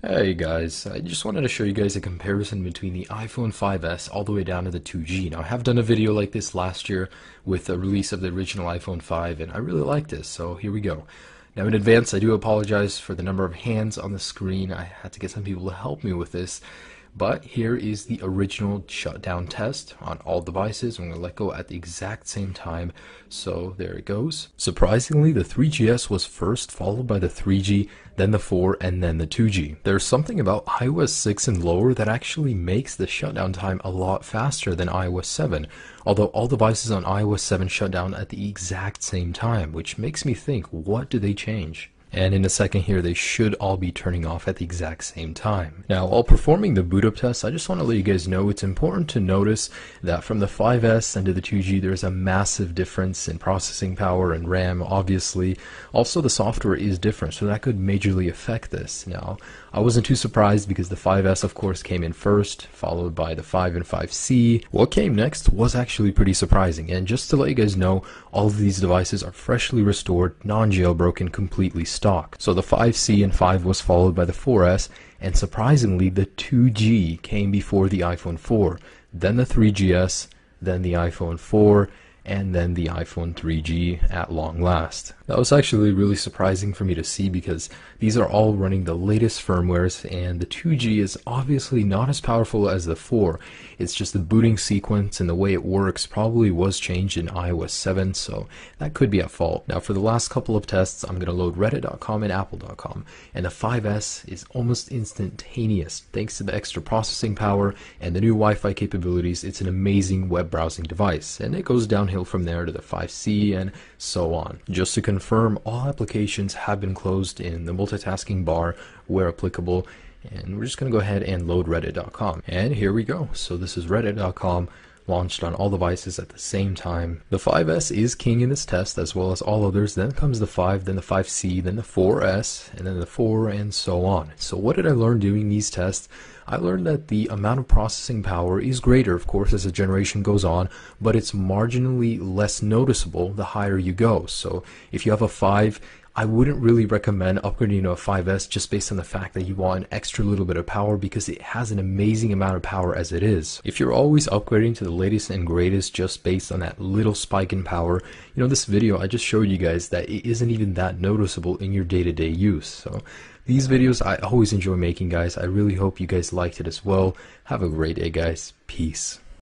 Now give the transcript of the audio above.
Hey guys, I just wanted to show you guys a comparison between the iPhone 5S all the way down to the 2G. Now I have done a video like this last year with the release of the original iPhone 5 and I really like this, so here we go. Now in advance I do apologize for the number of hands on the screen. I had to get some people to help me with this. But here is the original shutdown test on all devices. I'm going to let go at the exact same time. So there it goes. Surprisingly, the 3GS was first, followed by the 3G, then the 4, and then the 2G. There's something about iOS 6 and lower that actually makes the shutdown time a lot faster than iOS 7. Although all devices on iOS 7 shut down at the exact same time, which makes me think, what do they change? And in a second here, they should all be turning off at the exact same time. Now, while performing the boot up test, I just want to let you guys know it's important to notice that from the 5S and to the 2G, there's a massive difference in processing power and RAM, obviously. Also, the software is different, so that could majorly affect this. Now, I wasn't too surprised because the 5S, of course, came in first, followed by the 5 and 5C. What came next was actually pretty surprising, and just to let you guys know, all of these devices are freshly restored, non-jailbroken, completely stock. So the 5C and 5 was followed by the 4S, and surprisingly the 2G came before the iPhone 4, then the 3GS, then the iPhone 4, and then the iPhone 3G at long last. That was actually really surprising for me to see because these are all running the latest firmwares, and the 2G is obviously not as powerful as the 4. It's just the booting sequence and the way it works probably was changed in iOS 7, so that could be at fault. Now for the last couple of tests, I'm going to load reddit.com and apple.com, and the 5S is almost instantaneous thanks to the extra processing power and the new Wi-Fi capabilities. It's an amazing web browsing device, and it goes downhill from there to the 5C and so on. Just to confirm, all applications have been closed in the multitasking bar where applicable, and we're just going to go ahead and load reddit.com, and here we go. So this is reddit.com, launched on all devices at the same time. The 5S is king in this test as well as all others. Then comes the 5, then the 5C, then the 4S, and then the 4, and so on. So what did I learn doing these tests? I learned that the amount of processing power is greater, of course, as the generation goes on, but it's marginally less noticeable the higher you go. So if you have a 5, I wouldn't really recommend upgrading to a 5S just based on the fact that you want an extra little bit of power because it has an amazing amount of power as it is. If you're always upgrading to the latest and greatest just based on that little spike in power, you know, this video I just showed you guys that it isn't even that noticeable in your day-to-day use. So these videos I always enjoy making, guys. I really hope you guys liked it as well. Have a great day, guys. Peace.